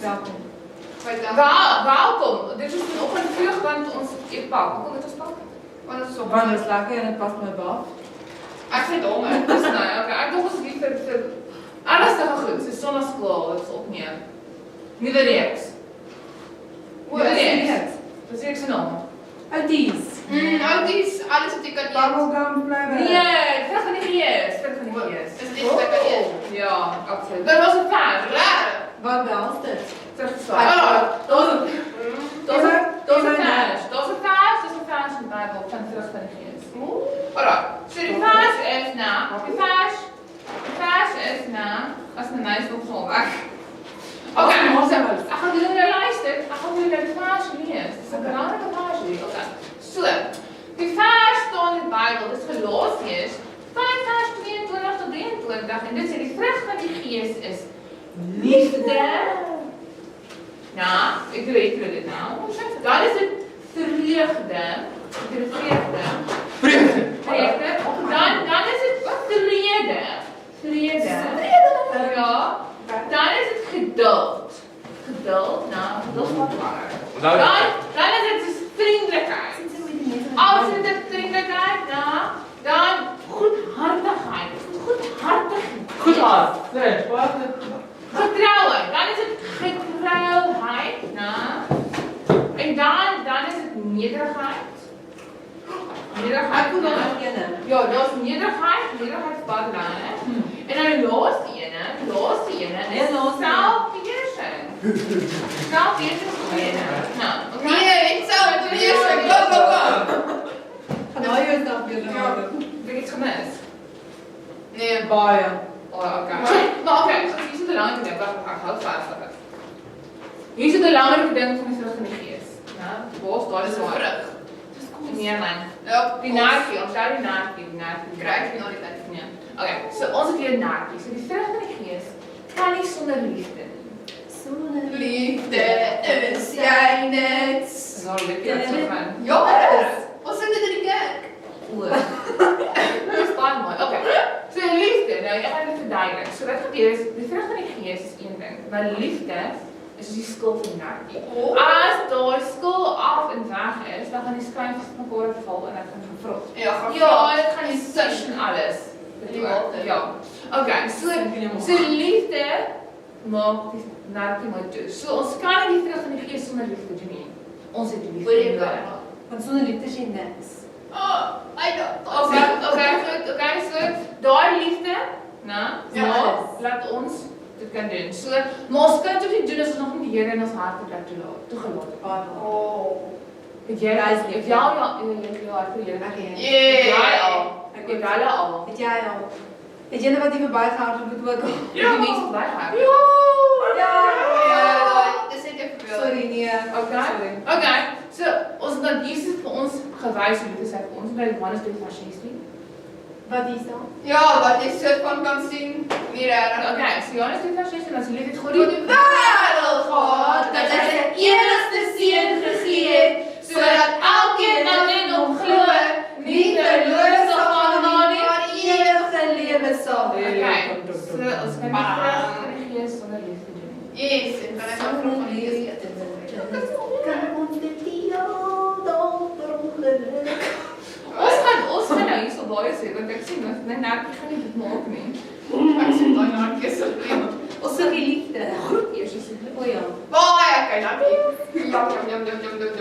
Welkom. Welkom. Dit is een oggend vroeg want ons eet pap. Hoe kom dit ons pap? Want dit is op. Want dit is lekker en dit past my baf. Ek sê dom, dis nou. Okay, ek dink ons lief vir alles te gaan goed. So sonnaskool, dit is opneem. Nuwe reeks. Nuwe reeks. Dis reeks se naam. Outies. Outies, alles wat jy kan eet. Bubblegum flavor. Nee, terug van die gees. Terug van die gees. Is dit wat kan eet? Ja, absoluut. Dit was 'n vers, reg? Wat behels dit? Teruggeswaai. Daar's 'n vers in die Bybel van terug van die gees. Alright. So die vers is as 'n nice opsom weg. Okay, ek gaan julle luister. Ek gaan julle die vers lees. Dis 'n belangrike vers hier. Okay. So, die vers staan in die Bybel, dis Galasiërs 5 vers 22 tot 23 en dit sê die vrug van die gees is liefde. Nou, ek weet dit nou. Dan is dit vreugde. Vreugde. Dan is dit vrede. Ja. Dan is dit geduld. Geduld wat waar. Dan is dit vriendelikheid. Als dit vriendelikheid, dan goedhartigheid. Goedhart. Getrouwen. Dan is het getrouwheid. En dan is het nederigheid. Ek voel nog ene. Ja, dat is nederigheid. Nederigheid is baie belangrijk. En dan die laaste ene is selfbeheersing. Selfbeheersing is die ene. Nou, oké. Nee, selfbeheersing. Go. Gaan al jou selfbeheersing maken. Heb ik iets gemist? Nee, Baie. Oh, oké. Maar oké, so hier zit een belangrijke ding. Wacht, ik hou vast op het. Hier zit een belangrijke ding van de vrucht van de geest. Waar staat dat is het een waar? vrucht. Nee man. Ja, Die naartjie, onthou die naartjie. Krijg je nog niet uit. Nee. Oké, so ons het weer een naartjie. So die vrucht van die geest kan nie sonder liefde nie. Liefde is jij net. Dis al lekker so van. Ja, ons zit in die kerk. Dit is baie mooi. Okay. So liefde, nou ek gaan dit verduidelik. So wat gebeur is, die vrug van die gees is een ding, maar liefde is die skil van die naartjie. As daar skil af en weg is, dan gaan die skryfies van mekaar val en dit gaan gevrot. Ja, Dit gaan die sush en alles. Ja. Okay, so liefde maak die naartjie mooi toe. So ons kan nie die vrug van die gees sonder liefde doen nie. Ons het liefde nodig. Want sonder liefde is jy niks. Okay, so daai liefde, laat ons dit kan doen. So, maar ons kan dit nie doen as ons nog nie die Here in ons harte toegelaat het. Het jy hart vir Here? Het jy nou wat die verby gehard het ook al? Die mense verbygaan. Dis net even veel. Sorry, nee. Okay, so ons het dan Jesus vir ons gewys hoe dit is vir ons by Johannes 3:16. Wat is dan? Ja, wat jy soort van kan sien. Weer erg. Okay, so Johannes 3:16, as lief het God Die wêreld gehad, dat hy sy enigste seun gegee het, sodat elkeen wat in hom glo, nie verlore sal gaan, maar die ewige lewe sal hê. Okay, so ons kan nie vrug van die Gees sonder liefde doen nie. Yes, en kan ek ook nog van die Gees eet? Kan ons dit Ons gaan nou hier so baie sê, want ek sien, my naartjie gaan nie dit maak nie. Ek sien daai naartjie so leem. Ons sê die liefde. Groet eers asseblief. O ja. Baie, kyk dankie. Jam.